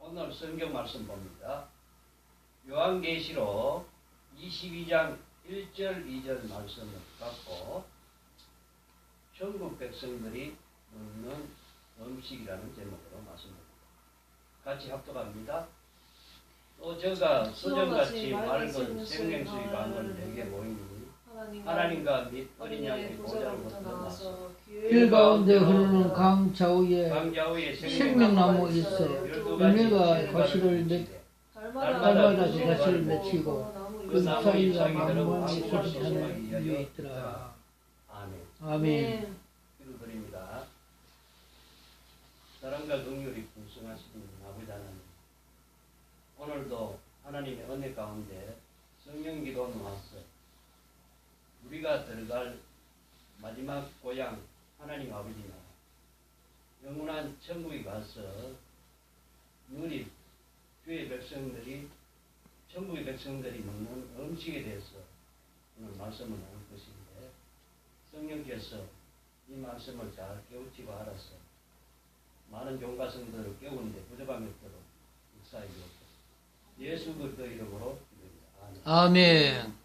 오늘 성경 말씀 봅니다. 요한계시록 22장 1절 2절 말씀을 갖고 천국 백성들이 먹는 음식이라는 제목으로 말씀드립니다. 같이 합독합니다. 또 저가 소정같이 맑은 생명수의 강을 내게 모이니 하나님과 및 어린 양의 보좌로부터 나와서 길 가운데 흐르는 강 좌우에 강좌우에 생명나무 있어 열매가 과실을 달마다 그 과실을 맺히고 그 사이가 만물이 소식하는 위에 있더라. 아멘. 아멘. 기도드립니다. 사랑과 긍휼이 풍성하신 아버지 하나님, 오늘도 하나님의 은혜 가운데 성령 기도 나왔어 우리가 들어갈 마지막 고향 하나님 아버지 나라 영원한 천국에 가서 누리 주의 백성들이 천국의 백성들이 먹는 음식에 대해서 오늘 말씀을 나눌 것인데 성령께서 이 말씀을 잘 깨우치고 알아서 많은 종가성들을 깨우는데 부족함이 없도록 역사해 주옵소서. 예수 그리스도의 이름으로 기도합니다. 아멘.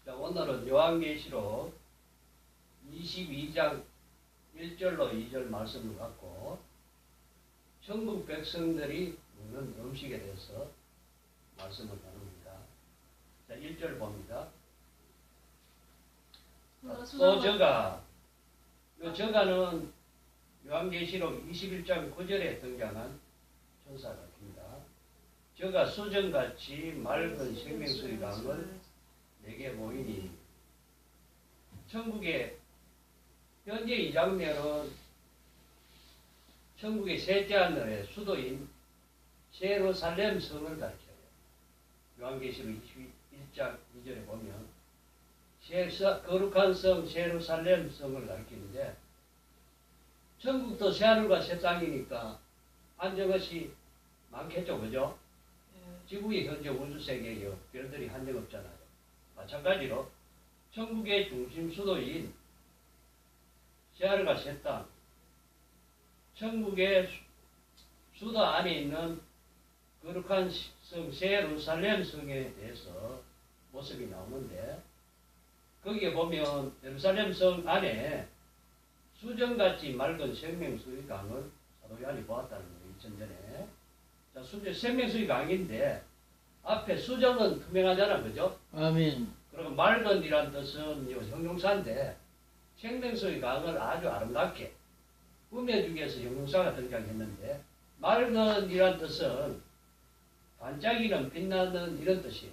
자, 오늘은 요한계시록 22장 1절로 2절 말씀을 갖고 천국 백성들이 먹는 음식에 대해서 말씀을 나눕니다. 자, 1절 봅니다. 또 저가는 요한계시록 21장 9절에 등장한 천사 같습니다. 저가 수정같이 맑은 생명수의 강을 내게 보이니 천국의 현재 이 장면은 천국의 셋째 하늘의 수도인 예루살렘 성을 가르쳐요. 요한계시록 21장 2절에 보면 거룩한 성 예루살렘 성을 가리키는데 천국도 새하늘과 새 땅이니까 한정없이 많겠죠, 그죠? 지구의 현재 우주세계에 별들이 한정없잖아요. 마찬가지로 천국의 중심 수도인 새하늘과 새 땅, 천국의 수도 안에 있는 거룩한 성 예루살렘 성에 대해서 모습이 나오는데 거기에 보면 예루살렘 성 안에 수정같이 맑은 생명수의 강을 사도 요한이 보았다는 거예요. 2000전에. 자, 생명수의 강인데 앞에 수정은 투명하잖아, 그죠? 아멘. 그리고 맑은 이란 뜻은 형용사인데 생명수의 강을 아주 아름답게 꾸며주기 위해서 형용사가 등장했는데 맑은 이란 뜻은 반짝이는 빛나는 이런 뜻이에요.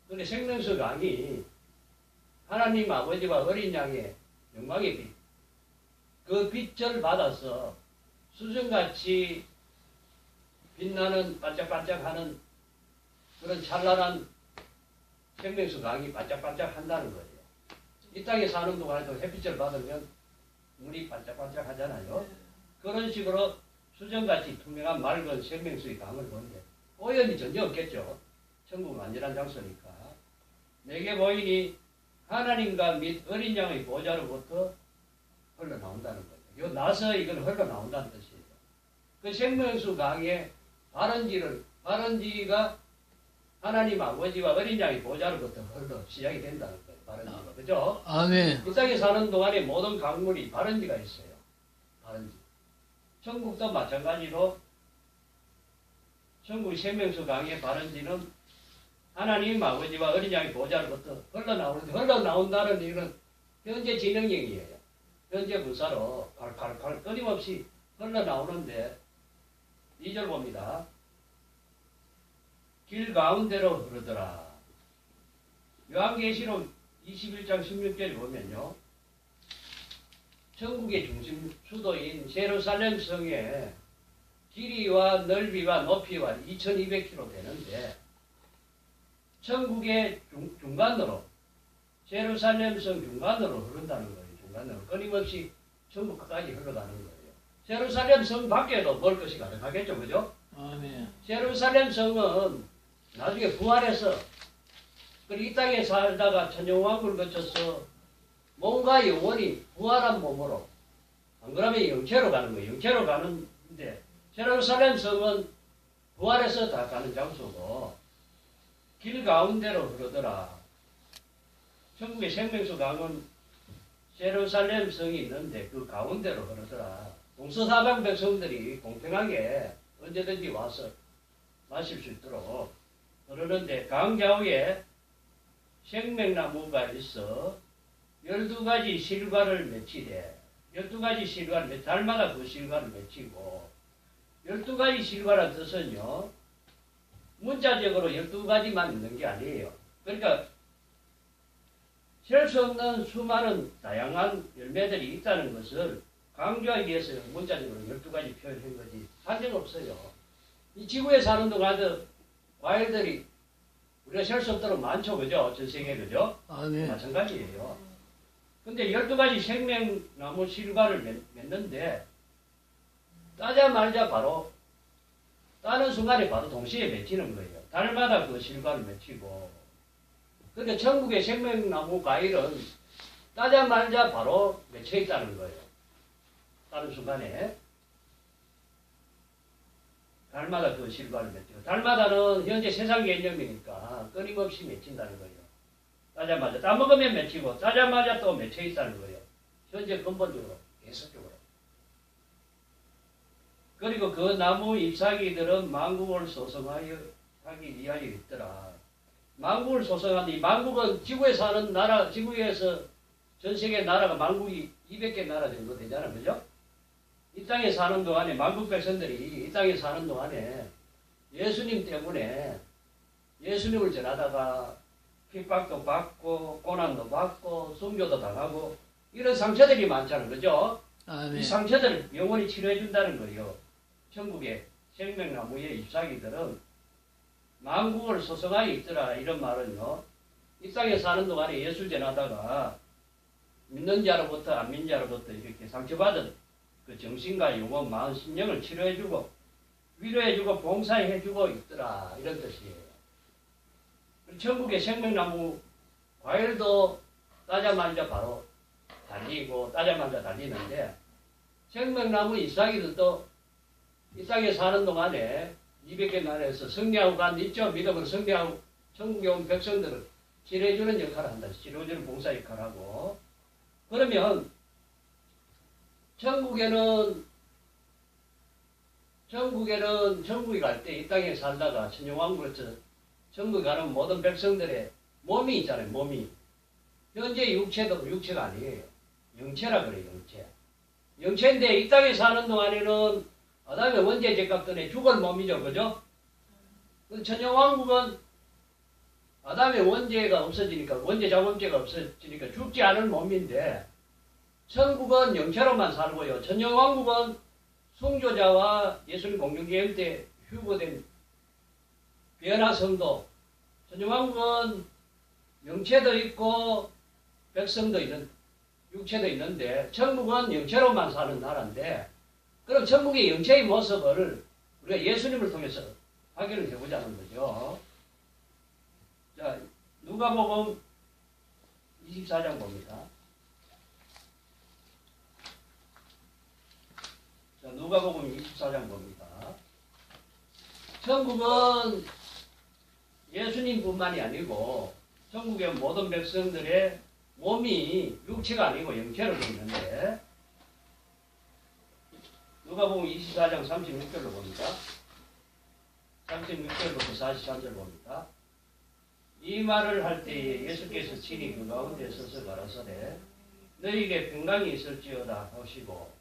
그런데 생명수 강이 하나님 아버지와 어린 양의 영광의 빛, 그 빛을 받아서 수정같이 빛나는 반짝반짝하는 그런 찬란한 생명수 강이 반짝반짝 한다는 거예요. 이 땅에 사는 동안에도 햇빛을 받으면 물이 반짝반짝 하잖아요. 그런 식으로 수정같이 투명한 맑은 생명수의 강을 보는데 오염이 전혀 없겠죠. 천국은 완전한 장소니까. 내게 보이니 하나님과 및 어린 양의 보좌로부터 흘러나온다는 거예요. 요 나서 이건 흘러나온다는 뜻이에요. 그 생명수 강의 바른지가 하나님 아버지와 어린 양의 보좌로부터 흘러 시작이 된다는 거예요. 바른지가. 그죠? 아멘. 이 땅에 사는 동안에 모든 강물이 바른지가 있어요. 바른지. 천국도 마찬가지로 천국의 생명수 강의 바른지는 하나님 아버지와 어린 양의 보좌로부터 흘러나오는데 흘러나온다는 얘기는 현재 진행형이에요. 현재 분사로 팔팔팔 끊임없이 흘러나오는데 2절 봅니다. 길 가운데로 흐르더라. 요한계시록 21장 16절에 보면요. 천국의 중심 수도인 예루살렘 성에 길이와 넓이와 높이와 2200km 되는데 천국의 중간으로 예루살렘 성 중간으로 흐른다는 거예요. 중간으로 끊임없이 천국 끝까지 흘러가는 거예요. 예루살렘 성 밖에도 먹을 것이 가능하겠죠, 그죠? 아멘. 예루살렘 성은 나중에 부활해서 이 땅에 살다가 천년왕국을 거쳐서 몸과 영혼이 부활한 몸으로 안 그러면 영체로 가는 거예요. 영체로 가는데 예루살렘 성은 부활해서 다 가는 장소고 길 가운데로 흐르더라. 천국의 생명수 강은 예루살렘 성이 있는데 그 가운데로 흐르더라. 동서사방 백성들이 공평하게 언제든지 와서 마실 수 있도록 흐르는데 강 좌우에 생명나무가 있어 12가지 실과를 맺히되 12가지 실과를 달마다 그 실과를 맺히고 12가지 실과라는 뜻은요 문자적으로 12가지만 있는 게 아니에요. 그러니까 셀 수 없는 수많은 다양한 열매들이 있다는 것을 강조하기 위해서 문자적으로 12가지 표현한 거지 한정 없어요. 이 지구에 사는 동안도 과일들이 우리가 셀 수 없도록 많죠. 그죠? 전 세계 그죠? 네. 마찬가지예요. 근데 12가지 생명나무 실과를 맺는데 따자마자 바로 따는 순간에 바로 동시에 맺히는 거예요. 달마다 그 실과를 맺히고 그러니까 천국의 생명나무 과일은 따자마자 바로 맺혀 있다는 거예요. 따는 순간에 달마다 그 실과를 맺히고 달마다는 현재 세상 개념이니까 끊임없이 맺힌다는 거예요. 따자마자 따먹으면 맺히고 따자마자 또 맺혀 있다는 거예요. 현재 근본적으로 계속적으로. 그리고 그 나무 잎사귀들은 만국을 소성하여 하기 위하여 있더라. 만국을 소성하는 이 만국은 지구에 사는 나라, 지구에서 전 세계 나라가 만국이 200개 나라 정도 되잖아요. 그죠? 이 땅에 사는 동안에 만국 백성들이 이 땅에 사는 동안에 예수님 때문에 예수님을 전하다가 핍박도 받고 고난도 받고 순교도 당하고 이런 상처들이 많잖아요. 그죠? 이 상처들을 영원히 치료해 준다는 거예요. 천국의 생명나무의 잎사귀들은 만국을 소성하여 있더라. 이런 말은요. 이 땅에 사는 동안에 예수 전하다가 믿는 자로부터 안 믿는 자로부터 이렇게 상처받은 그 정신과 영혼, 마음, 심령을 치료해주고 위로해주고 봉사해주고 있더라. 이런 뜻이에요. 천국의 생명나무 과일도 따자마자 바로 달리고 따자마자 달리는데 생명나무 잎사귀들도 이 땅에 사는 동안에 200개 나라에서 승리하고 간 있죠. 믿음으로 승리하고 천국에 온 백성들을 치료해주는 역할을 한다. 치료해주는 봉사 역할을 하고 그러면 천국에 갈 때 이 땅에 살다가 천년왕국에서 천국에 가는 모든 백성들의 몸이 있잖아요. 몸이. 현재 육체도 육체가 아니에요. 영체라 그래요. 영체. 영체인데 이 땅에 사는 동안에는 아담의 원죄 죄값 때문에 죽을 몸이죠. 그죠? 천년왕국은 아담의 원죄가 없어지니까 원죄 자범죄가 없어지니까 죽지 않은 몸인데 천국은 영체로만 살고요. 천년왕국은 순교자와 예수님 공중계획 때 휴거된 변화성도 천년왕국은 영체도 있고 백성도 있는 육체도 있는데 천국은 영체로만 사는 나라인데 그럼 천국의 영체의 모습을 우리가 예수님을 통해서 확인을 해보자는 거죠. 자, 누가복음 24장 봅니다. 자, 누가복음 24장 봅니다. 천국은 예수님뿐만이 아니고 천국의 모든 백성들의 몸이 육체가 아니고 영체로 되어 있는데 누가복음 24장 36절로 봅니다. 36절부터 43절 봅니다. 이 말을 할 때에 예수께서 친히 그 가운데 서서 가라사대 너희에게 평강이 있을지어다 하시고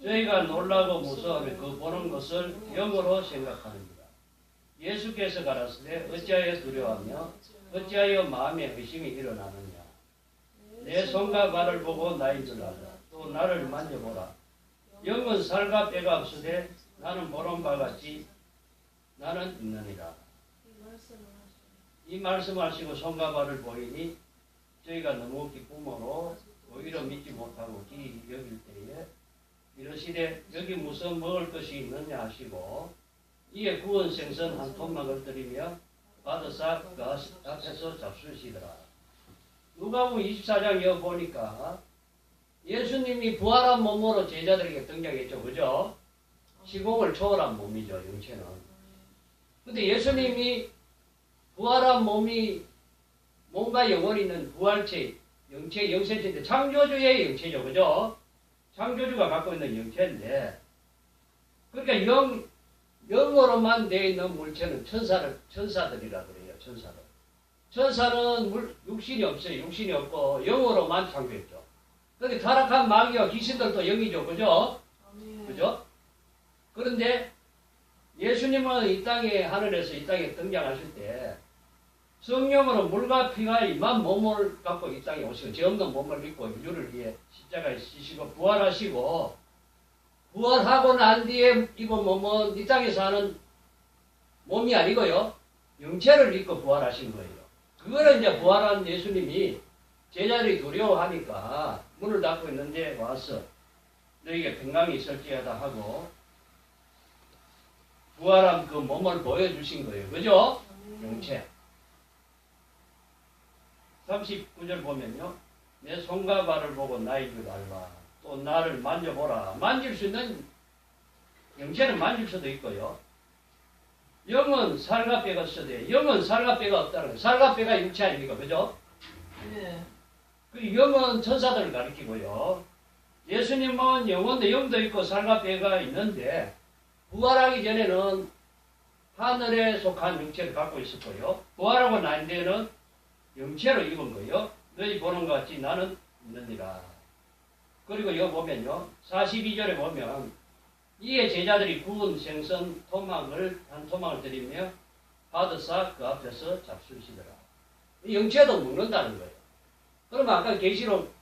저희가 놀라고 무서워하며 그 보는 것을 영으로 생각하느니라. 예수께서 가라사대 어찌하여 두려워하며 어찌하여 마음에 의심이 일어나느냐. 내 손과 발을 보고 나인 줄 알라. 또 나를 만져보라. 영은 살과 뼈가 없으되 나는 보는 바같이 나는 있느니라. 이 말씀을 하시고 손과 발을 보이니 저희가 너무 기쁨으로 오히려 믿지 못하고 기이 여길 때에 이러시되 여기 무슨 먹을 것이 있느냐 하시고 이에 구운 생선 한 톱막을 드리며 받으사 그 앞에서 잡수시더라. 누가복음 24장 여기 보니까 예수님이 부활한 몸으로 제자들에게 등장했죠. 그죠? 시공을 초월한 몸이죠, 영체는. 근데 예수님이 부활한 몸이 몸과 영혼이 있는 부활체, 영체, 영생체인데 창조주의 영체죠, 그죠? 창조주가 갖고 있는 영체인데, 그러니까 영어로만 되어 있는 물체는 천사들이라 그래요, 천사들. 천사는 육신이 없어요, 육신이 없고 영어로만 창조했죠. 근데 타락한 마귀와 귀신들도 영이죠, 그죠? 그죠? 그런데 예수님은 이 땅에, 하늘에서 이 땅에 등장하실 때 성령으로 물과 피가 임한 몸을 갖고 이 땅에 오시고 죄 없는 몸을 입고 인류를 위해 십자가에 지시고 부활하시고, 부활하고 난 뒤에 입은 몸은 이 땅에 사는 몸이 아니고요, 영체를 입고 부활하신 거예요. 그거는 이제 부활한 예수님이 제자들이 두려워하니까 문을 닫고 있는데 와서 너희에게 평강이 있을지어다 하고 부활한 그 몸을 보여주신 거예요. 그죠? 영체. 39절 보면요. 내 손과 발을 보고 나의 줄 알라. 또 나를 만져보라. 만질 수 있는, 영체는 만질 수도 있고요. 영은 살과 뼈가 있어야 돼요. 영은 살과 뼈가 없다는 거예요. 살과 뼈가 육체 아닙니까? 그죠? 네. 그 영은 천사들을 가리키고요. 예수님은 영혼도 영도 있고 살과 뼈가 있는데 부활하기 전에는 하늘에 속한 육체를 갖고 있었고요. 부활하고 난 뒤에는 영체로 입은 거예요. 너희 보는 것 같이 나는 있느니라. 그리고 여기 보면요. 42절에 보면 이에 제자들이 구운 생선 토막을 한 토막을 드리며 받으사 그 앞에서 잡수시더라. 영체도 먹는다는 거예요. 그러면 아까 계시록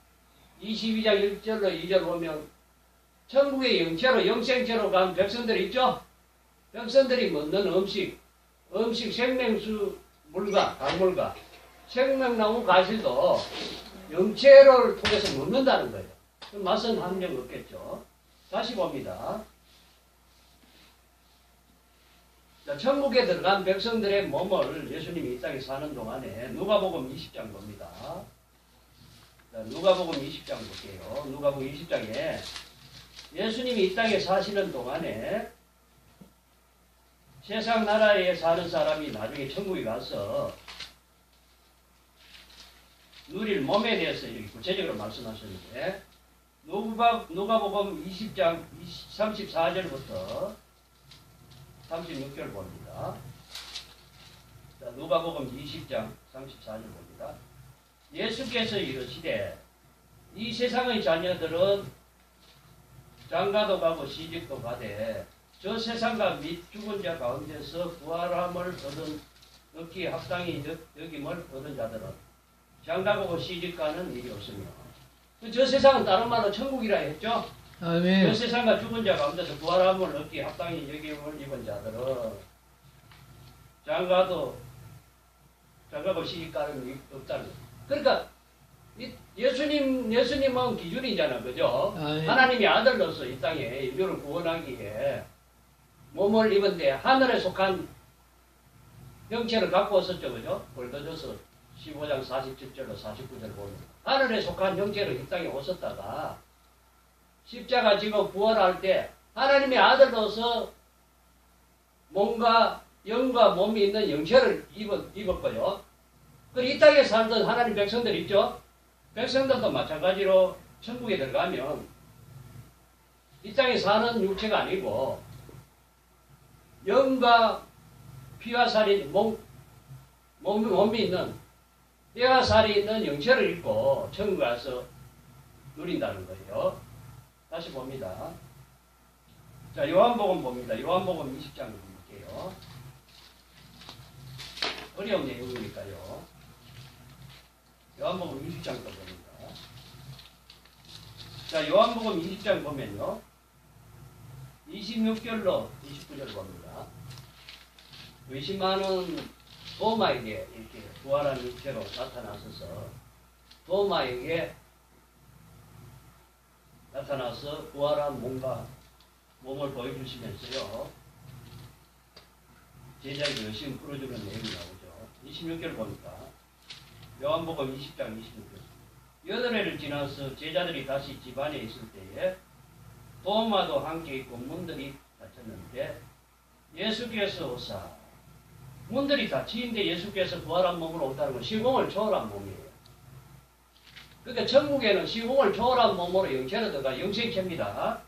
22장 1절로 2절 보면 천국의 영체로 영생체로 간 백성들이 있죠? 백성들이 먹는 음식 생명수 물과 강물과 생명나무 가실도 영체를 통해서 먹는다는 거예요. 맛은 한정 없겠죠. 다시 봅니다. 자, 천국에 들어간 백성들의 몸을 예수님이 이 땅에 사는 동안에 누가복음 20장 봅니다. 자, 누가복음 20장 볼게요. 누가복음 20장에 예수님이 이 땅에 사시는 동안에 세상 나라에 사는 사람이 나중에 천국에 가서 누릴 몸에 대해서 이렇게 구체적으로 말씀하셨는데 누가복음 20장 34절부터 36절 봅니다. 자, 누가복음 20장 34절 봅니다. 예수께서 이르시되 이 세상의 자녀들은 장가도 가고 시집도 가되 저 세상과 및 죽은 자 가운데서 부활함을 얻기에 합당히 여김을 얻은 자들은 장가가고 시집가는 일이 없으며, 저 세상은 다른 말로 천국이라 했죠. 아멘. 저 세상과 죽은 자 가운데서 부활함을 얻기에 합당히 여김을 입은 자들은 장가고 시집가는 일이 없다는 거예요. 그러니까 예수님은 기준이잖아, 그죠? 하나님이 아들로서 이 땅에 인류를 구원하기에 몸을 입은데 하늘에 속한 형체를 갖고 왔었죠, 그죠? 골도저서 15장 47절로 49절 보면 하늘에 속한 형체로 이 땅에 오셨다가 십자가 지고 부활할 때 하나님의 아들로서 몸과 영과 몸이 있는 영체를 입었고요. 그리고 이 땅에 살던 하나님 백성들 있죠? 백성들도 마찬가지로 천국에 들어가면 이 땅에 사는 육체가 아니고 영과 피와 살이 몸이 있는 뼈와 살이 있는 영체를 입고 천국에 가서 누린다는 거예요. 다시 봅니다. 자, 요한복음 봅니다. 요한복음 20장 볼게요. 어려운 내용이니까요. 요한복음 20장도 봅니다. 자, 요한복음 20장 보면요. 26절로 29절 봅니다. 의심하는 도마에게 이렇게 부활한 육체로 나타나셔서 도마에게 나타나서 부활한 몸을 보여주시면서요. 제자에게 열심히 풀어주는 내용이 나오죠. 26절 보니까 요한복음 20장 26절. 8회를 지나서 제자들이 다시 집안에 있을 때에 도마도 함께 있고 문들이 닫혔는데 예수께서 오사 문들이 닫히는데 예수께서 부활한 몸으로 온다는 건 시공을 초월한 몸이에요. 그러니까 천국에는 시공을 초월한 몸으로 영체로 들어가 영생체입니다.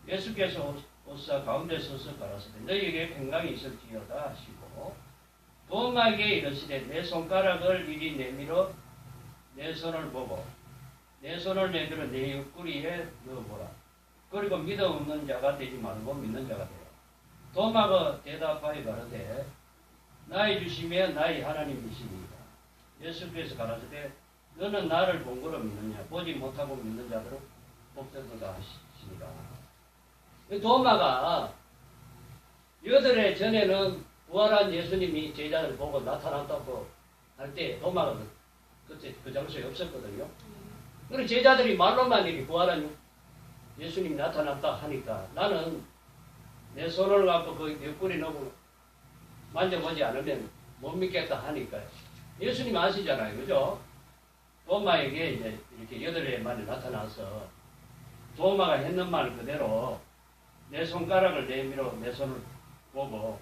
예수께서 오사 가운데 서서 가라사대 너희에게 평강이 있을지어다 하시고 도마에게 이르시되 내 손가락을 이리 내밀어 내 손을 보고 내 손을 내밀어 내 옆구리에 넣어보라. 그리고 믿음 없는 자가 되지 말고 믿는 자가 되라. 도마가 대답하여 가로되 나의 주시며 나의 하나님이시니이다. 예수께서 가라사대 너는 나를 본 거로 믿느냐 보지 못하고 믿는 자들은 복되도다 하시니라. 도마가 여덟해 전에는 부활한 예수님이 제자들 보고 나타났다고 할 때 도마가 그때 그 장소에 없었거든요. 그리고 제자들이 말로만 이렇게 부활한 예수님이 나타났다 하니까 나는 내 손을 갖고 그 옆구리 넣고 만져보지 않으면 못 믿겠다 하니까 예수님 아시잖아요. 그죠? 도마에게 이제 이렇게 8해 만에 나타나서 도마가 했는 말 그대로 내 손가락을 내밀어 내 손을 보고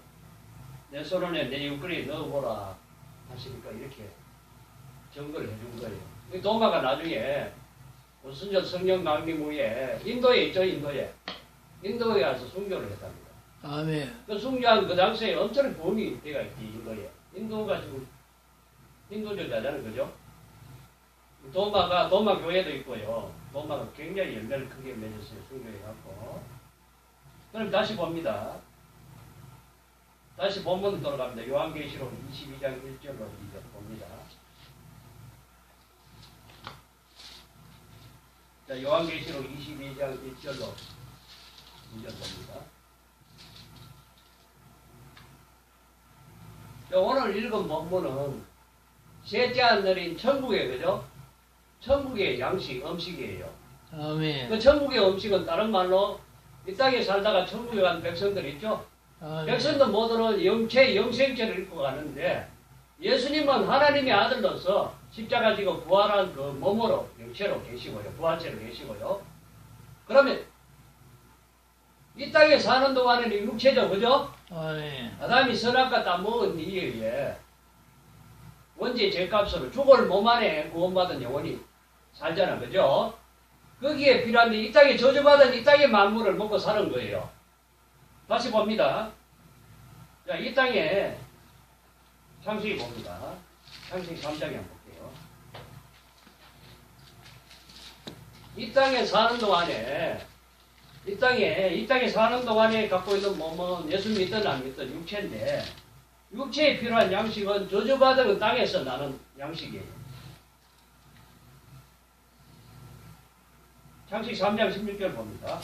내 손을 내 옆구리에 넣어보라 하시니까 이렇게 증거를 해준 거예요. 도마가 나중에 오순절 성령 강림 후에 인도에 있죠. 인도에 가서 순교를 했답니다. 아멘. 그 순교한 그 당시에 엄청난 부흥이 되어 있지 인도에. 인도가 지금 힌두교자잖아요. 그죠? 도마 교회도 있고요. 도마가 굉장히 열매를 크게 맺었어요. 순교해갖고. 그럼 다시 봅니다. 다시 본문 돌아갑니다. 요한계시록 22장 1절로 이제 봅니다. 자, 요한계시록 22장 1절로 2절 봅니다. 자, 오늘 읽은 본문은 셋째 하늘인 천국의 그죠? 천국의 양식, 음식이에요. 아멘. 그 천국의 음식은 다른 말로 이 땅에 살다가 천국에 간 백성들 있죠? 아멘. 백성들 모두는 영생체를 입고 가는데 예수님은 하나님의 아들로서 십자가 지고 부활한 그 몸으로 영체로 계시고요. 부활체로 계시고요. 그러면 이 땅에 사는 동안에는 육체죠. 그죠? 아멘. 아담이 선악과 따먹은 이에 원죄 죄값으로 죽을 몸 안에 구원받은 영혼이 살잖아. 그죠? 거기에 필요한데 이 땅에 저주받은 이 땅의 만물을 먹고 사는 거예요. 다시 봅니다. 자, 이 땅에 창세기 봅니다. 창세기 3장에 한번 볼게요. 이 땅에 사는 동안에 이 땅에 사는 동안에 갖고 있는 몸은 예수 믿든 안 믿든 육체인데 육체에 필요한 양식은 저주받은 땅에서 나는 양식이에요. 창세기 3장 16절 봅니다.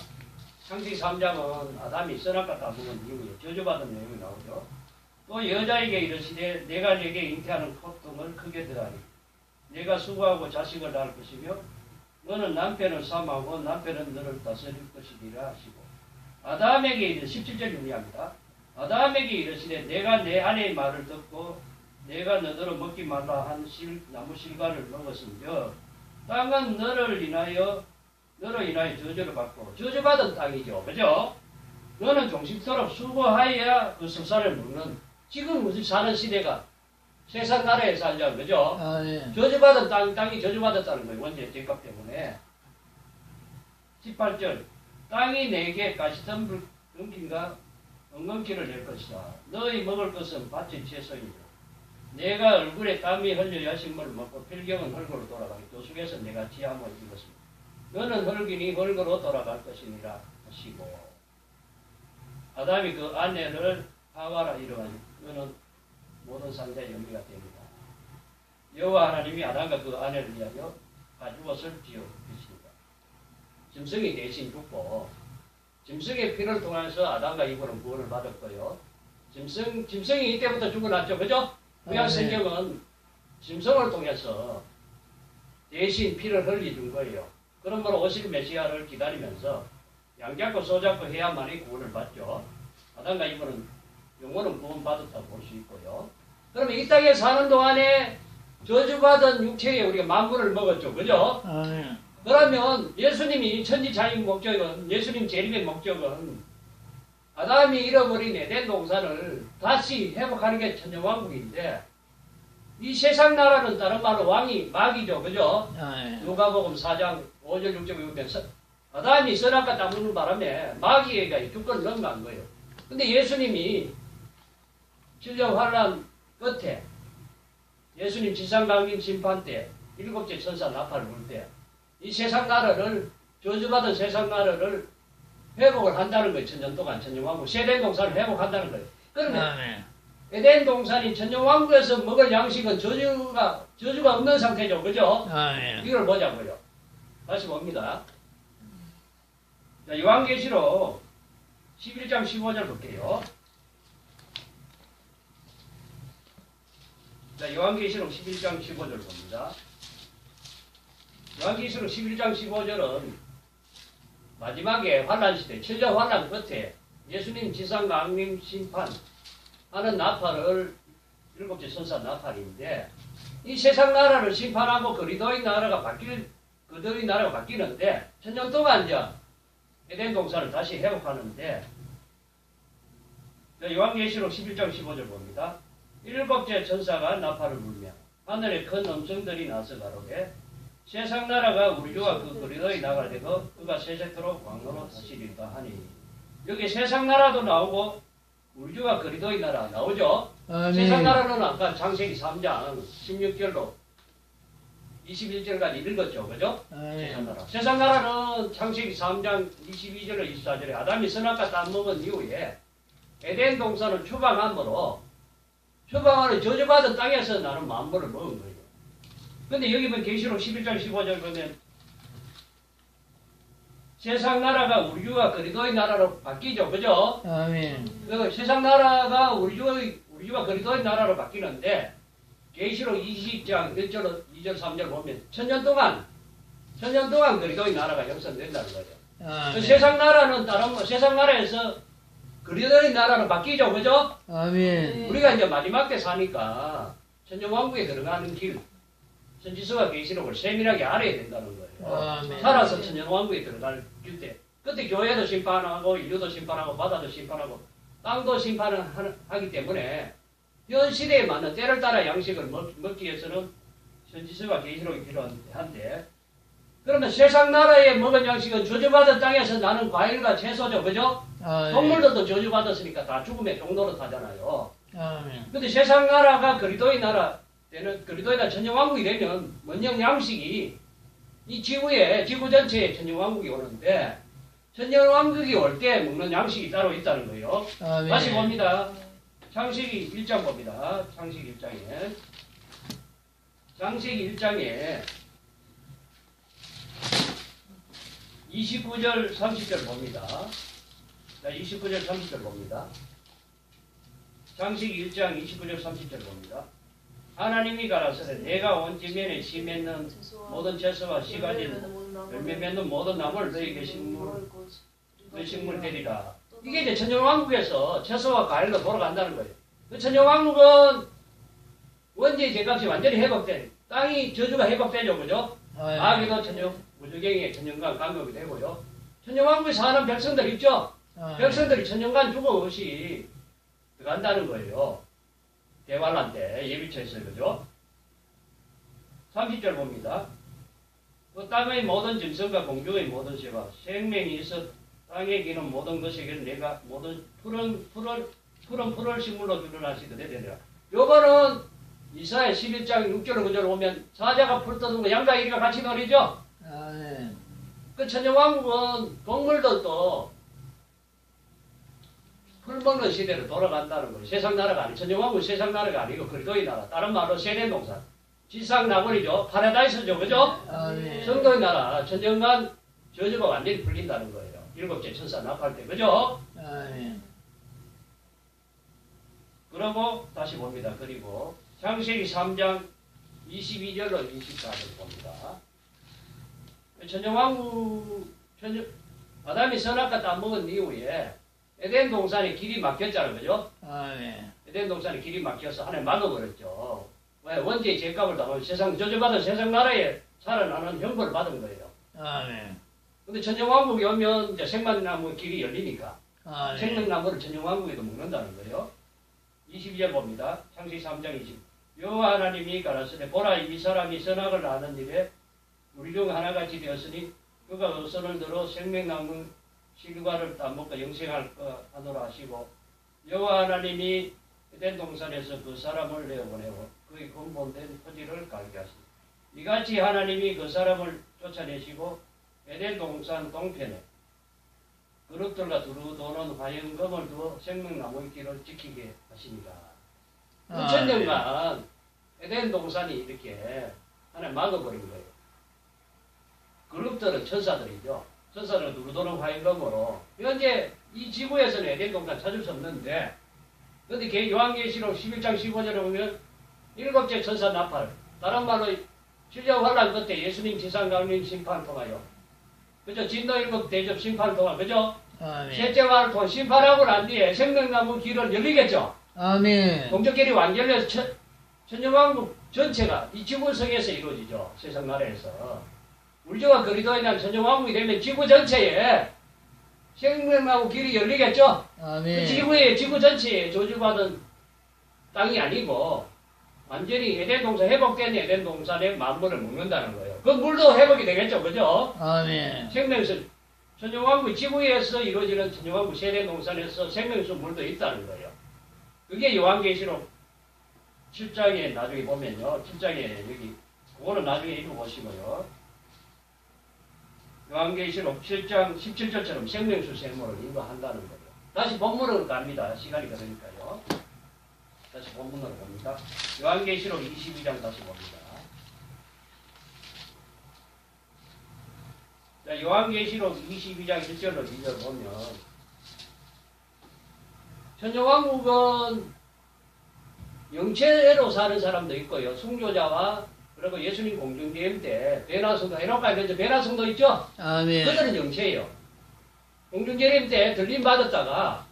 창세기 3장은 아담이 선악과 따먹은 이후에 저주받은 내용이 나오죠. 또 여자에게 이르시되 내가 네게 잉태하는 고통을 크게 더하리. 내가 수고하고 자식을 낳을 것이며 너는 남편을 삼하고 남편은 너를 다스릴 것이리라 하시고 아담에게 이르시되 17절 유리합니다. 아담에게 이르시되 내가 내 아내의 말을 듣고 내가 너더러 먹지 말라 한 나무 실과를 먹었으며 땅은 너로 인하여 저주를 받고 저주받은 땅이죠. 그죠? 너는 종식토록 수고하여야 그 석사를 먹는 지금 우리 사는 시대가 세상 나라에 살자. 그죠? 아멘. 저주받은 땅이 저주받았다는 거예요. 원죄 죄값 때문에. 18절 땅이 내게 가시덤불 금킨과 엉겅퀴를 낼 것이다. 너희 먹을 것은 밭의 채소이다. 내가 얼굴에 땀이 흘려 야식물을 먹고 필경은 흙으로 돌아가기 도숙에서 내가 지함을 입었습니다. 너는 흙이니 흙으로 돌아갈 것이니라 하시고 아담이 그 아내를 하와라 이르하니 그는 모든 상자의 연비가 됩니다. 여호와 하나님이 아담과 그 아내를 위하여 가죽옷을 지어 주십니다. 짐승이 대신 죽고 짐승의 피를 통해서 아담과 이브는 구원을 받았고요. 짐승이 이때부터 죽어났죠. 그죠? 구약 성경은 짐승을 통해서 대신 피를 흘려준 거예요. 그러므로 오실 메시아를 기다리면서 양잡고 소잡고 해야만이 구원을 받죠. 아담과 이브는 영혼은 구원받았다고 볼 수 있고요. 그러면 이 땅에 사는 동안에 저주받은 육체에 우리가 만물을 먹었죠. 그죠? 아멘. 그러면 예수님이 천지창의 목적은, 예수님 재림의 목적은 아담이 잃어버린 에덴 동산을 다시 회복하는 게 천년왕국인데, 이 세상 나라는 다른 말로 왕이 마귀죠. 그죠? 아멘. 누가복음 4장 5절 6절 보면서 아담이 선악과 따먹는 바람에 마귀에게 주권을 넘어간 거예요. 근데 예수님이 천년 환란 끝에 예수님 지상강림 심판 때 일곱째 천사 나팔을 불 때 이 세상 나라를, 저주받은 세상 나라를 회복을 한다는 거예요. 천년 동안 천년왕국 세대 동산을 회복한다는 거예요. 그러면 아멘. 에덴 동산이 천년왕국에서 먹을 양식은 저주가 없는 상태죠. 그죠? 아멘. 이걸 보자고요. 다시 봅니다. 자, 요한계시록 11장 15절 볼게요. 자, 요한계시록 11장 15절 봅니다. 요한계시록 11장 15절은 마지막에 환란시대, 천년 환란 끝에 예수님 지상강림 심판 하는 나팔을 일곱째 천사 나팔인데, 이 세상 나라를 심판하고 그리스도의 나라가 그들의 나라가 바뀌는데, 천년 동안 이제 에덴 동산을 다시 회복하는데, 요한계시록 11장 15절 봅니다. 일곱째 천사가 나팔을 불며 하늘에 큰 음성들이 나서 가로되 세상 나라가 우리 주와 그 그리스도의 나라가 되고 그가 세세토록 왕으로 다스리리다 하니, 여기 세상 나라도 나오고 우리 주가 그리스도의 나라 나오죠. 아멘. 세상 나라는 아까 창세기 3장 16절로 21절까지 읽었죠. 그죠? 세상 나라. 세상 나라는 창세기 3장 22절로 24절에 아담이 선악과 따먹은 이후에 에덴 동산을 추방함으로 추방하는 저주받은 땅에서 나는 만물을 먹은 거예요. 근데 여기 보면 계시록 11장 15절 보면 세상 나라가 우리 주가 그리스도의 나라로 바뀌죠. 그죠? 아멘. 그 세상 나라가 우리 주가 그리스도의 나라로 바뀌는데, 계시록 20장 1절, 2절, 3절 보면 천년 동안 그리스도의 나라가 형성된다는 거예요. 아멘. 그 세상 나라는 세상 나라에서 그리스도의 나라로 바뀌죠. 그죠? 아멘. 우리가 이제 마지막 때 사니까 천년왕국에 들어가는 길, 선지서와 계시록을 세밀하게 알아야 된다는 거예요. 아멘. 살아서 천년왕국에 들어갈 때, 그때 교회도 심판하고 인류도 심판하고 바다도 심판하고 땅도 심판을 하기 때문에 현 시대에 맞는 때를 따라 양식을 먹기 위해서는 선지서와 계시록이 필요한데, 그러면 세상 나라에 먹은 양식은 저주받은 땅에서 나는 과일과 채소죠. 그죠? 아멘. 동물들도 저주받았으니까 다 죽음의 종로로 타잖아요. 아멘. 근데 세상 나라가 그리스도의 나라 되는, 그리스도의 나라 천년왕국이 되면 먹는 양식이 이 지구 전체에 천년왕국이 오는데, 천년왕국이 올 때 먹는 양식이 따로 있다는 거예요. 아멘. 다시 봅니다. 창세기 1장 봅니다. 창세기 1장에 29절 30절 봅니다. 자, 29절 30절 봅니다. 창세기 1장 29절 30절 봅니다. 하나님이 가라사대 내가 온 지면에 씨 맺는 모든 채소와 씨 가진 열매 맺는 모든 나무를 너희에게 식물 되리라. 이게 이제 천년왕국에서 채소와 과일로 돌아간다는 거예요. 그 천년왕국은 원죄의 죄값이 완전히 회복된, 땅이 저주가 회복되죠. 그죠? 마귀도 무주경의 천년간 감격이 되고요. 천년왕국에 사는 백성들 있죠? 백성들이 천년간 죽음 없이 들어간다는 거예요. 대환란 때 예비처에서. 그죠? 30절 봅니다. 그 땅의 모든 짐승과 공중의 모든 새와 생명이 있어 땅에 기는 모든 것에게는 내가 모든 푸른 식물로 주문하시거든 되리라. 요거는 이사야 11장 6절 9절 보면 사자가 풀 뜯은 양과 이리가 같이 놀이죠. 아멘. 그 천년왕국은 동물들도 풀 먹는 시대로 돌아간다는 거예요. 세상 나라가 아니고, 천년왕국은 세상 나라가 아니고 그리스도의 나라. 다른 말로 세례 동산. 지상 나골이죠. 파라다이스죠. 그죠? 아멘. 성도의 나라. 천년간 저주가 완전히 풀린다는 거예요. 일곱째 천사 나팔 때. 그죠? 아멘. 그러고 다시 봅니다. 그리고 창세기 3장 22절로 24절 봅니다. 아담이 선악과 따먹은 이후에 에덴 동산에 길이 막혔잖아요. 그죠? 아멘. 에덴 동산에 길이 막혀서 하나님 막아버렸죠. 왜? 원죄의 죄값을 당하고 세상 저주받은 세상 나라에 살아나는 형벌을 받은 거예요. 아멘. 근데 천정왕국이 오면 이제 생명나무 길이 열리니까 아멘. 생명나무를 천정왕국에도 먹는다는 거예요. 22절 봅니다. 창세기 3장 20. 여호와 하나님이 가라사대 보라 이 사람이 선악을 아는 일에 우리 중 하나같이 되었으니 그가 어선을 들어 생명나무 실과를 따먹고 영생할 것 하노라 하시고 여호와 하나님이 에덴 동산에서 그 사람을 내어보내고 그의 근본된 토지를 갈게 하시니 이같이 하나님이 그 사람을 쫓아내시고 에덴 동산 동편에 그룹들과 두루 도는 화영검을 두어 생명나무의 길을 지키게 하십니다. 9,000년간 에덴 동산이 이렇게 하나님 막아버린 거예요. 그룹들은 천사들이죠. 천사들은 두루 도는 화영검으로 현재 이 지구에서는 에덴 동산 찾을 수 없는데 그런데 요한계시록 11장 15절에 보면 7째 천사 나팔 다른 말로 신령 환란 끝에 예수님 지상 강림 심판 통하여 그죠? 진노 7 대접 심판 통하 그죠? 아멘. 셋째 환을 통해 심판하고 난 뒤에 생명나무 길을 열리겠죠? 아멘. 동쪽길이 완전히 열려서 천년왕국 전체가 이 지구성에서 이루어지죠. 세상 나라에서. 우리가 그리스도에 대한 천년왕국이 되면 지구 전체에 생명나무 길이 열리겠죠? 아멘. 그 지구 전체에 저주받은 땅이 아니고 완전히 에덴 동산 회복된 에덴 동산의 만물을 먹는다는 거예요. 그 물도 회복이 되겠죠, 그죠? 아멘. 생명수 천년왕국 지구에서 이루어지는 천년왕국 세대 동산에서 생명수 물도 있다는 거예요. 그게 요한계시록 7장에 나중에 보면요, 7장에 여기 그거는 나중에 읽어보시고요. 요한계시록 7장 17절처럼 생명수 생물을 인도한다는 거예요. 다시 본문으로 갑니다. 시간이 그러니까요. 다시 본문으로 갑니다. 요한계시록 22장 다시 봅니다. 자, 요한계시록 22장 1절로 2절 보면 천년왕국은 영체로 사는 사람도 있고요. 순교자와 그리고 예수님 공중대임 때 베나성도 해놓고 있는데 베나성도 있죠? 아멘. 그들은 영체예요. 공중재림 때 들림 받았다가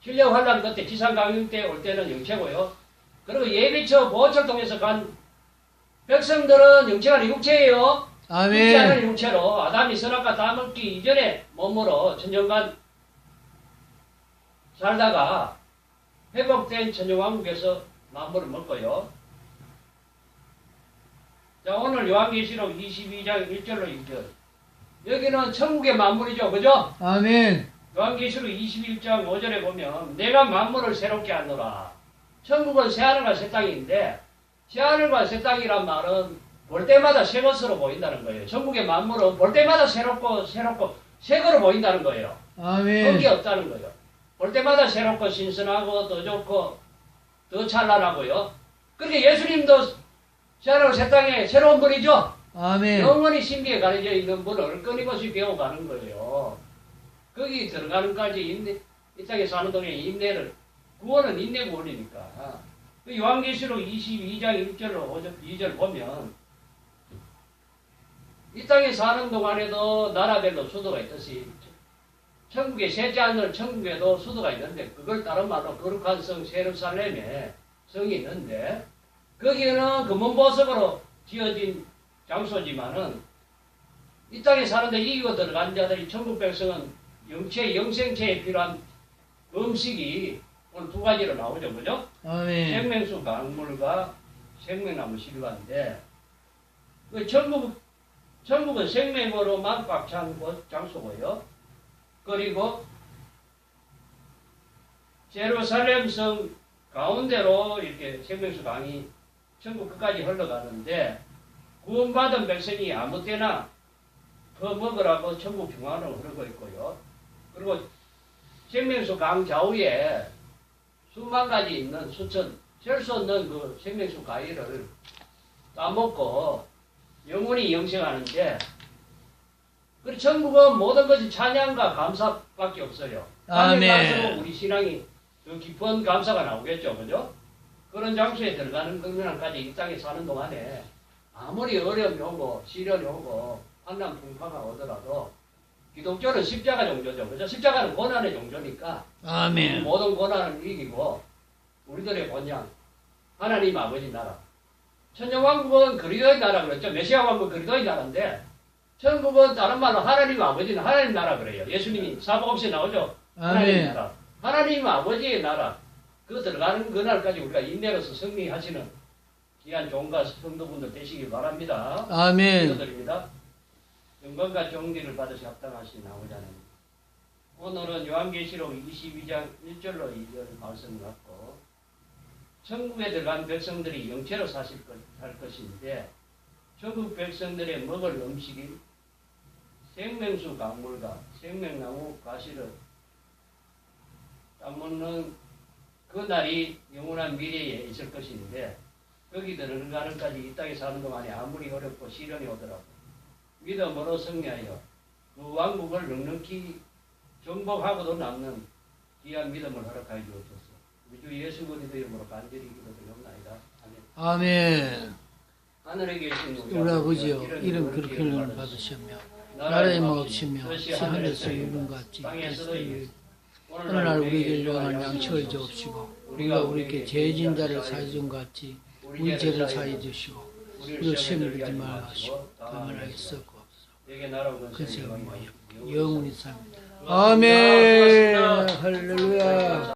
신령 환란 그때 지상 강림 때 올 때는 영체고요. 그리고 예비처 보호처를 통해서 간 백성들은 영체가 아니라 육체예요. 아멘. 육체는 육체로 아담이 선악과 다 먹기 이전에 몸으로 천년간 살다가 회복된 천년왕국에서 만물을 먹고요. 자, 오늘 요한계시록 22장 1절로 2절. 여기는 천국의 만물이죠. 그죠? 아멘. 요한계시록 21장 5절에 보면 내가 만물을 새롭게 하노라. 천국은 새하늘과 새 땅인데 새하늘과 새 땅이란 말은 볼 때마다 새 것으로 보인다는 거예요. 천국의 만물은 볼 때마다 새롭고 새 거로 보인다는 거예요. 아멘. 그게 없다는 거예요. 볼 때마다 새롭고 신선하고 더 좋고 더 찬란하고요. 그렇게 예수님도 새하늘 새 땅에 새로운 분이죠. 아멘. 영원히 신비에 가려져 있는 분을 끊임없이 배워가는 거예요. 거기 들어가는까지 이 땅에 사는 동안의 인내를 구원은 인내 구원이니까. 요한계시록 22장 1절로 2절 보면 이 땅에 사는 동안에도 나라별로 수도가 있듯이 천국에 셋째 하늘 천국에도 수도가 있는데 그걸 다른 말로 거룩한 성 예루살렘에 성이 있는데 거기는 금은보석으로 지어진 장소지만은 이 땅에 사는데 이기고 들어간 자들이 천국 백성은 영생체에 필요한 음식이 오늘 두 가지로 나오죠. 그죠? 아멘. 생명수 강물과 생명나무 실과인데 그 천국은 생명으로만 꽉 찬 곳 장소고요. 그리고 예루살렘 성 가운데로 이렇게 생명수 강이 천국 끝까지 흘러가는데 구원받은 백성이 아무 때나 더 먹으라고 천국 중앙으로 흐르고 있고요. 그리고 생명수 강 좌우에 수만 가지 있는 수천, 셀 수 없는 그 생명수 가위를 따먹고 영원히 영생하는데 그리고 천국은 모든 것이 찬양과 감사밖에 없어요. 아멘. 갈수록 우리 신앙이 더 깊은 감사가 나오겠죠. 그죠? 그런 장소에 들어가는 것만까지 이 땅에 사는 동안에 아무리 어려움이 오고 시련이 오고 환난 풍파가 오더라도 기독교는 십자가 종교죠. 그죠? 십자가는 고난의 종교니까 아멘. 모든 고난을 이기고 우리들의 본향 하나님 아버지 나라 천년왕국은 그리스도의 나라 그랬죠. 메시아 왕국 그리스도의 나라인데 천국은 다른 말로 하나님 아버지는 하나님 나라 그래요. 예수님이 사복음서에 나오죠. 하나님 아멘. 나라. 하나님 아버지의 나라. 그 들어가는 그날까지 우리가 인내로서 승리하시는 귀한 종과 성도분들 되시기 바랍니다. 아멘. 기도드립니다. 영광과 존귀를 받으시 합당하신 아버지 하나님. 오늘은 요한계시록 22장 1절로 2절 말씀 갖고 천국에 들어간 백성들이 영체로 살 것인데 천국 백성들의 먹을 음식이 생명수 강물과 생명나무 과실을 따먹는 그 날이 영원한 미래에 있을 것인데 거기 들어가는까지 이 땅에 사는 동안에 아무리 어렵고 시련이 오더라도 믿음으로 승리하여 그 왕국을 넉넉히 정복하고도 남는 귀한 믿음을 허락하여 주옵소서. 우리 주 예수 그리스도 이름으로 간절히 기도드리옵나이다. 아멘. 아멘. 하늘에 계신 우리 아버지여, 이름 그렇게 를 받으시며 나라의 먹으시며 하늘에서 이룬 같이 땅에서도 오늘날 우리에게 일용할 양식을 주옵시고 우리가 우리에게 죄진 자를 사해 준 같이 우리 죄를 사해 주시고 우리를 시험에 들지 말라 하시고 가만하게 썩고 없어 그새 뭐여 영원히 삽니다. 아멘. 할렐루야.